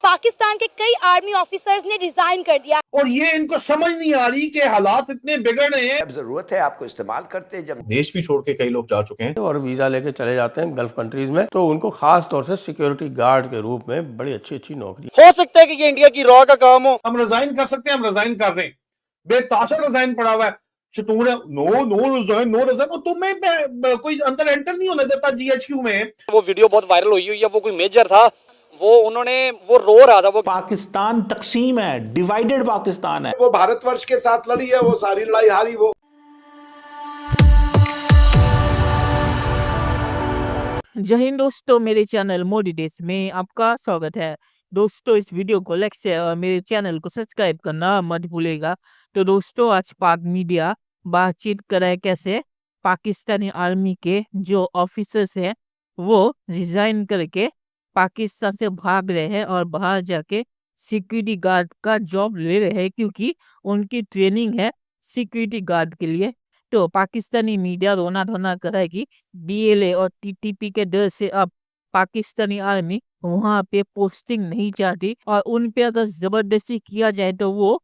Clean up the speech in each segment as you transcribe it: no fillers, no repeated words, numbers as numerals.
पाकिस्तान के कई army officers ने रिजाइन कर दिया और ये इनको समझ नहीं आ रही कि हालात इतने बिगड़ रहे हैं। जब जरूरत है आपको इस्तेमाल करते हैं। जब देश भी छोड़ के कई लोग जा चुके हैं और वीजा लेके चले जाते हैं गल्फ कंट्रीज में, तो उनको खास तौर से सिक्योरिटी गार्ड के रूप में बड़ी अच्छी अच्छी नौकरी। हो सकता है कि ये इंडिया की रॉ का काम हो। हम रिजाइन कर सकते हैं, हम रिजाइन कर रहे हैं। बेताशा रिजाइन पड़ा हुआ है। नो रिजाइन और तुम्हें कोई अंदर एंटर नहीं होने देता जीएचक्यू में। वो वीडियो बहुत वायरल हुई है, वो कोई मेजर था, वो रो रहा था। वो पाकिस्तान तकसीम है, डिवाइडेड पाकिस्तान है। वो भारतवर्ष के साथ लड़ी है, वो सारी लड़ाई हारी। वो जय हिंद दोस्तों, मेरे चैनल मोदी देश में आपका स्वागत है। दोस्तों, इस वीडियो को लाइक शेयर और मेरे चैनल को सब्सक्राइब करना मत भूलिएगा। तो दोस्तों, आज पाक मीडिया बातचीत कर रहा है कैसे पाकिस्तानी आर्मी के जो ऑफिसर्स हैं वो रिजाइन करके पाकिस्तान से भाग रहे हैं और बाहर जाके सिक्योरिटी गार्ड का जॉब ले रहे हैं, क्योंकि उनकी ट्रेनिंग है सिक्योरिटी गार्ड के लिए। तो पाकिस्तानी मीडिया रोना धोना कर रहा है कि बीएलए और टीटीपी के डर से अब पाकिस्तानी आर्मी वहां पे पोस्टिंग नहीं चाहती, और उन पे अगर जबरदस्ती किया जाए तो वो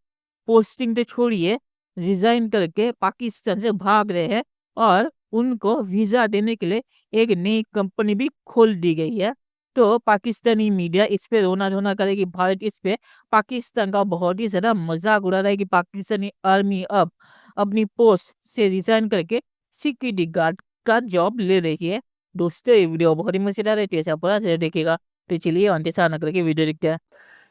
पोस्टिंग तो छोड़िए, रिजाइन करके पाकिस्तान से भाग रहे हैं और उनको वीजा देने के लिए एक नई कंपनी भी खोल दी गई है। तो पाकिस्तानी मीडिया इस पे रोना धोना करे कि भारत इस पे पाकिस्तान का बहुत ही ज्यादा मजाक उड़ा रहा है कि पाकिस्तानी आर्मी अब अपनी पोस्ट से रिजाइन करके सिक्योरिटी गार्ड का जॉब ले रही है। दोस्तों, ये वीडियो बहुत ही मजेदार है, तो पूरा से देखिएगा। तो चलिए अंतसा न करके वीडियो देखते हैं।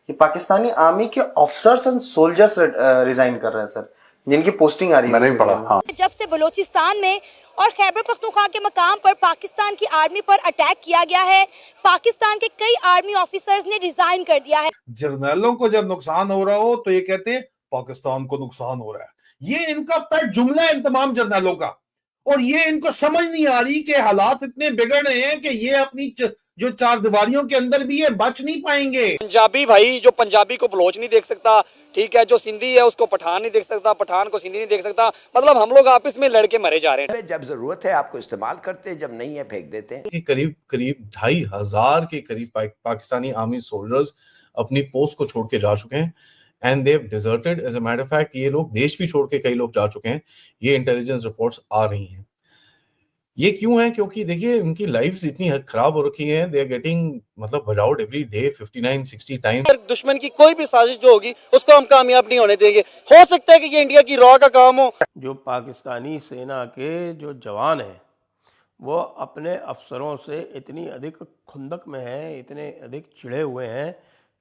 ये पाकिस्तानी आर्मी के ऑफिसर्स एंड सोल्जर्स रिजाइन कर रहे हैं सर, जिनकी पोस्टिंग आ रही है। मैंने भी पढ़ा। हाँ। जब से बलूचिस्तान में और खैबर पख्तूनख्वा के मकाम पर पाकिस्तान की आर्मी पर अटैक किया गया है, पाकिस्तान के कई आर्मी ऑफिसर्स ने रिजाइन कर दिया है। जर्नैलों को जब नुकसान हो रहा हो तो ये कहते हैं पाकिस्तान को नुकसान हो रहा है। ये इनका पेट जुमला है तमाम जर्नैलों का, और ये इनको समझ नहीं आ रही कि हालात इतने बिगड़ रहे हैं कि ये अपनी जो चार दीवारियों के अंदर भी ये बच नहीं पाएंगे। पंजाबी भाई, जो पंजाबी को बलोच नहीं देख सकता, ठीक है, जो सिंधी है उसको पठान नहीं देख सकता, पठान को सिंधी नहीं देख सकता, मतलब हम लोग आपस में लड़के मरे जा रहे हैं। जब जरूरत है आपको इस्तेमाल करते हैं, जब नहीं है फेंक देते हैं। करीब 2,500 के करीब पाकिस्तानी आर्मी सोल्जर्स अपनी पोस्ट को छोड़ के जा चुके हैं and they have deserted. As a matter of fact ये लोग देश भी छोड़ के कई लोग जा चुके हैं। ये इंटेलिजेंस रिपोर्ट्स आ रही हैं। ये क्यों है? क्योंकि देखिए उनकी लाइफ्स इतनी खराब हो रखी है। दे आर गेटिंग मतलब विदाउट एवरी डे 59-60 टाइम्स। दुश्मन की कोई भी साजिश जो होगी उसको हम कामयाब नहीं होने देंगे। हो सकता है कि ये इंडिया की रॉ का काम हो। जो पाकिस्तानी सेना के जो जवान हैं वो अपने अफसरों से इतनी अधिक खुंदक में हैं, इतने अधिक चिढ़े हुए हैं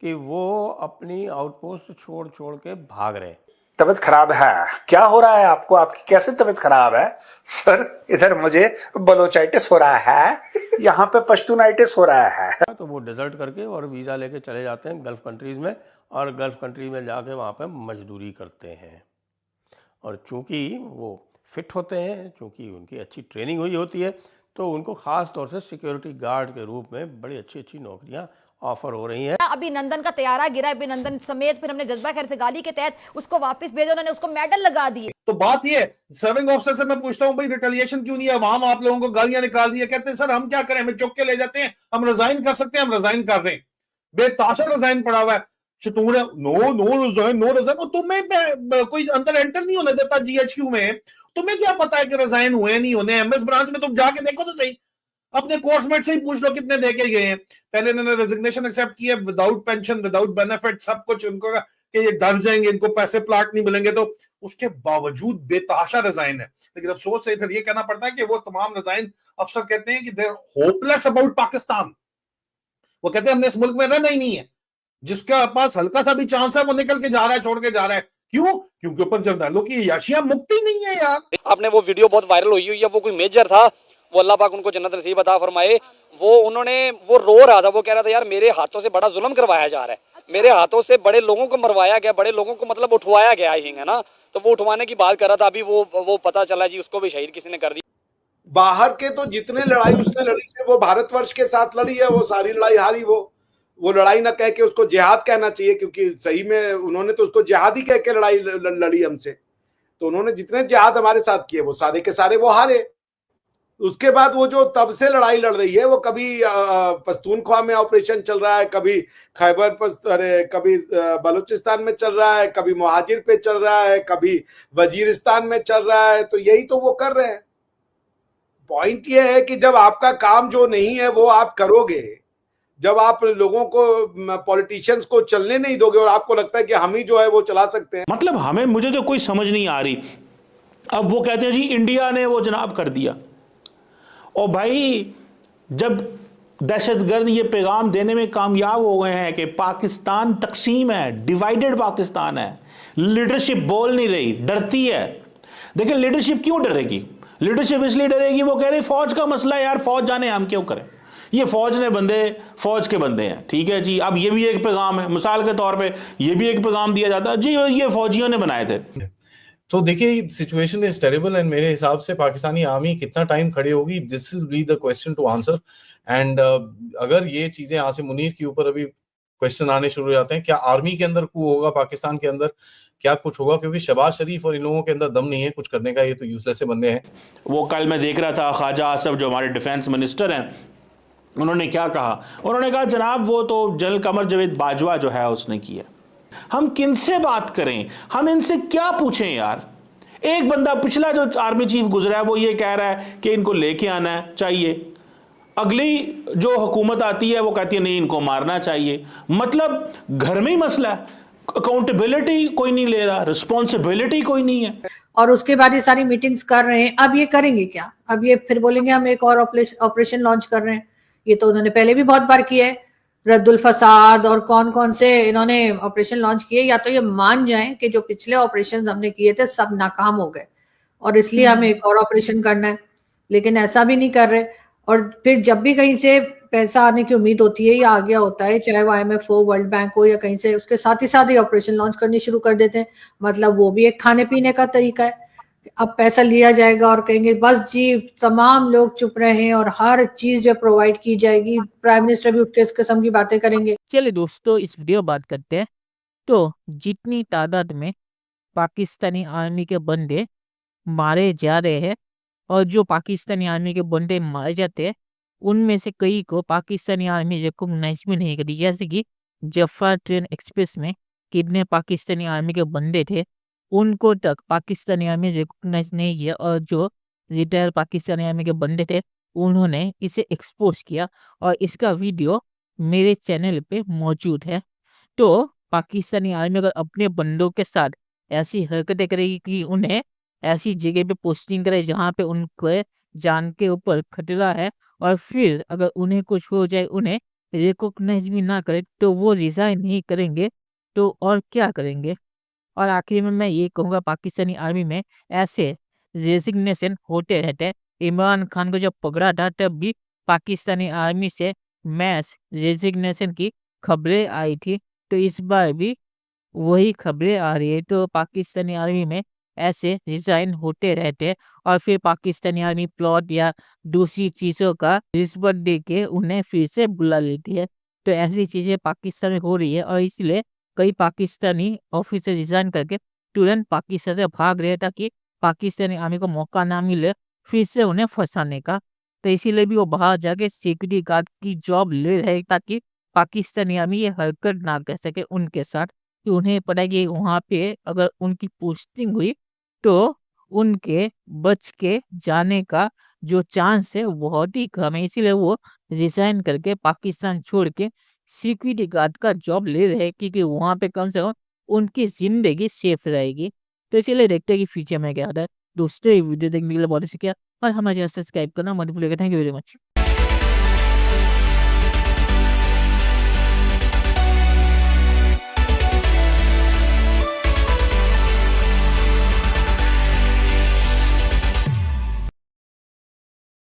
कि वो अपनी आउटपोस्ट छोड़ छोड़ के भाग रहे हैं। तबीयत खराब है? क्या हो रहा है आपको? आपकी कैसे तबीयत खराब है सर? इधर मुझे बलोचाइटिस हो रहा है, यहाँ पे पश्तूनाइटिस हो रहा है। तो वो डिजर्ट करके और वीज़ा लेके चले जाते हैं गल्फ कंट्रीज़ में, और गल्फ कंट्री में जाके वहाँ पे मजदूरी करते हैं। और चूँकि वो फिट होते हैं, चूँकि उनकी अच्छी ट्रेनिंग हुई होती है, तो उनको ख़ास तौर से सिक्योरिटी गार्ड के रूप में बड़ी अच्छी अच्छी नौकरियाँ ऑफर हो रही हैं। अभिनंदन का तैयारा गिरा, अभिनंदन समेत फिर हमने जज्बा खैर से गाली के तहत उसको वापस भेजा, उन्होंने उसको मेडल लगा दिए। तो बात ये सर्विंग ऑफिसर से मैं पूछता हूँ भाई रिटेलिएशन क्यों नहीं है? वहां आप लोगों को गालियां निकाल दी है, कहते हैं सर हम क्या करें, हमें चुक के ले जाते हैं, हम रिजाइन कर सकते हैं, हम रिजाइन कर रहे हैं। बेताशा रिजाइन पड़ा हुआ है। नो रिजाइन और तुम्हें कोई अंदर एंटर नहीं होने देता जीएचक्यू में। तुम्हें क्या पता है कि रिजाइन हुए नहीं होने? एमएस ब्रांच में तुम जाके देखो तो सही, अपने कोर्समेट से ही पूछ लो कितने देके गए हैं। पहले इन्होंने रेजिग्नेशन एक्सेप्ट किया विदाउट पेंशन, विदाउट बेनिफिट, सब कुछ उनको कि ये डर जाएंगे, इनको पैसे प्लाट नहीं मिलेंगे, तो उसके बावजूद बेतहाशा रिजाइन है। लेकिन अफसोस से फिर ये कहना पड़ता है कि वो तमाम रिजाइन अफसर कहते हैं कि they are hopeless about Pakistan. वो कहते हैं हमने इस मुल्क में रहना ही नहीं है। जिसका पास हल्का सा भी चांस है वो निकल के जा रहा है, छोड़ के जा रहा है। क्यों? क्योंकि ऊपर जर्नैलों की याशियां मुक्ति नहीं है यार। आपने वो वीडियो बहुत वायरल हुई है, वो कोई मेजर था, वो अल्लाह पाक उनको जन्नत नसीब अता फरमाए। वो रो रहा था, वो कह रहा था यार मेरे हाथों से बड़ा जुल्म करवाया जा रहा है, मेरे हाथों से बड़े लोगों को मरवाया गया, बड़े लोगों को मतलब उठवाया गया है ना। तो वो उठवाने की बात कर रहा था। अभी वो पता चला जी उसको भी शहीद किसी ने कर दी। बाहर के तो जितने लड़ाई उसने लड़ी है वो भारतवर्ष के साथ लड़ी है, वो सारी लड़ाई हारी। वो लड़ाई ना कह के उसको जिहाद कहना चाहिए, क्योंकि सही में उन्होंने तो उसको जिहाद ही कह के लड़ाई लड़ी हमसे। तो उन्होंने जितने जिहाद हमारे साथ किए वो सारे के सारे वो हारे। उसके बाद वो जो तब से लड़ाई लड़ रही है, वो कभी पश्तूनख्वा में ऑपरेशन चल रहा है, कभी कभी बलूचिस्तान में चल रहा है, कभी मुहाजिर पे चल रहा है, कभी वजीरिस्तान में चल रहा है। तो यही तो वो कर रहे हैं। पॉइंट ये है कि जब आपका काम जो नहीं है वो आप करोगे, जब आप लोगों को, पॉलिटिशियंस को चलने नहीं दोगे और आपको लगता है कि हम ही जो है वो चला सकते हैं, मतलब मुझे तो कोई समझ नहीं आ रही। अब वो कहते हैं जी इंडिया ने वो जनाब कर दिया, और भाई जब दहशतगर्द ये पैगाम देने में कामयाब हो गए हैं कि पाकिस्तान तकसीम है, डिवाइडेड पाकिस्तान है, लीडरशिप बोल नहीं रही, डरती है। देखिए लीडरशिप क्यों डरेगी? लीडरशिप इसलिए डरेगी, वो कह रही फौज का मसला है यार, फौज जाने हम क्यों करें, ये फौज ने बंदे, फौज के बंदे हैं, ठीक है जी। अब ये भी एक पैगाम है, मिसाल के तौर पे ये भी एक पैगाम दिया जाता है जी ये फौजियों ने बनाए थे। तो देखिए सिचुएशन इज टेरिबल एंड मेरे हिसाब से पाकिस्तानी आर्मी कितना टाइम खड़ी होगी, this is be the question to answer. And अगर ये चीजें आसिम मुनीर के ऊपर अभी क्वेश्चन आने शुरू हो जाते हैं, क्या आर्मी के अंदर coup होगा, पाकिस्तान के अंदर क्या कुछ होगा, क्योंकि शहबाज शरीफ और इन लोगों के अंदर दम नहीं है कुछ करने का, ये तो यूजलेस से बंदे हैं। वो कल मैं देख रहा था ख्वाजा आसफ जो हमारे डिफेंस मिनिस्टर हैं, उन्होंने क्या कहा, उन्होंने कहा जनाब वो तो जनरल कमर जावेद बाजवा जो है उसने किया। हम किनसे बात करें, हम इनसे क्या पूछें यार? एक बंदा पिछला जो आर्मी चीफ गुजरा है वो ये कह रहा है कि इनको लेके आना है चाहिए, अगली जो हुकूमत आती है वो कहती है नहीं इनको मारना चाहिए। मतलब घर में ही मसला है, अकाउंटेबिलिटी कोई नहीं ले रहा, रिस्पॉन्सिबिलिटी कोई नहीं है। और उसके बाद ये सारी मीटिंग्स कर रहे हैं। अब ये करेंगे क्या? अब ये फिर बोलेंगे हम एक और ऑपरेशन लॉन्च कर रहे हैं। ये तो उन्होंने पहले भी बहुत बार किया है, रद्दुल फसाद और कौन कौन से इन्होंने ऑपरेशन लॉन्च किए। या तो ये मान जाएं कि जो पिछले ऑपरेशन हमने किए थे सब नाकाम हो गए और इसलिए हमें एक और ऑपरेशन करना है, लेकिन ऐसा भी नहीं कर रहे। और फिर जब भी कहीं से पैसा आने की उम्मीद होती है या आ गया होता है, चाहे वो IMF हो, वर्ल्ड बैंक हो या कहीं से, उसके साथ ही ऑपरेशन लॉन्च करनी शुरू कर देते हैं। मतलब वो भी एक खाने पीने का तरीका है। अब पैसा लिया जाएगा और कहेंगे बस जी तमाम लोग चुप रहे और हर चीज जो प्रोवाइड की जाएगी। प्राइम मिनिस्टर भी उठ के इस किस्म की बातें करेंगे। चलिए दोस्तों इस वीडियो बात करते हैं। तो जितनी तादाद में पाकिस्तानी आर्मी के बंदे मारे जा रहे हैं और जो पाकिस्तानी आर्मी के बंदे मारे जाते हैं उनमें से कई को पाकिस्तानी आर्मी रिकॉग्नाइज भी नहीं करी। जैसे कि जफर ट्रेन एक्सप्रेस में कितने पाकिस्तानी आर्मी के बंदे थे उनको तक पाकिस्तानी आर्मी रिकॉग्नाइज नहीं किया, और जो रिटायर पाकिस्तानी आर्मी के बंदे थे उन्होंने इसे एक्सपोज किया और इसका वीडियो मेरे चैनल पे मौजूद है। तो पाकिस्तानी आर्मी अगर अपने बंदों के साथ ऐसी हरकतें करेगी कि उन्हें ऐसी जगह पे पोस्टिंग करे जहाँ पे उनको जान के ऊपर खतरा है, और फिर अगर उन्हें कुछ हो जाए उन्हें रिकॉग्नाइज भी ना करे, तो वो रिजाइन नहीं करेंगे तो और क्या करेंगे। और आखिर में मैं ये कहूँगा पाकिस्तानी आर्मी में ऐसे रेजिग्नेशन होते रहते हैं। इमरान खान को जब पकड़ा था तब भी पाकिस्तानी आर्मी से मैस रेजिग्नेशन की खबरें आई थी, तो इस बार भी वही खबरें आ रही है। तो पाकिस्तानी आर्मी में ऐसे रिजाइन होते रहते हैं और फिर पाकिस्तानी आर्मी प्लॉट या दूसरी चीज़ों का रिश्वत दे के उन्हें फिर से बुला लेती है। तो ऐसी चीज़ें पाकिस्तान में हो रही है और इसलिए कई पाकिस्तानी ऑफिसर रिजाइन करके तुरंत पाकिस्तान से भाग रहे ताकि पाकिस्तानी आर्मी को मौका ना मिले फिर से उन्हें फंसाने का। तो इसीलिए भी वो बाहर जाके सिक्योरिटी गार्ड की जॉब ले रहे ताकि पाकिस्तानी आर्मी ये हरकत ना कर सके उनके साथ, कि उन्हें पता है कि वहाँ पे अगर उनकी पोस्टिंग हुई तो उनके बच के जाने का जो चांस है बहुत ही कम है। इसीलिए वो रिजाइन करके पाकिस्तान छोड़ के सिक्योरिटी गार्ड का जॉब ले रहे हैं, क्योंकि वहाँ पे कम से कम उनकी जिंदगी सेफ रहेगी। तो इसीलिए देखते हैं कि फ्यूचर में क्या होता है। दोस्तों ये वीडियो देखने के लिए बहुत शुक्रिया और हमारे चैनल सब्सक्राइब करना मत भूलिएगा। Thank you very much.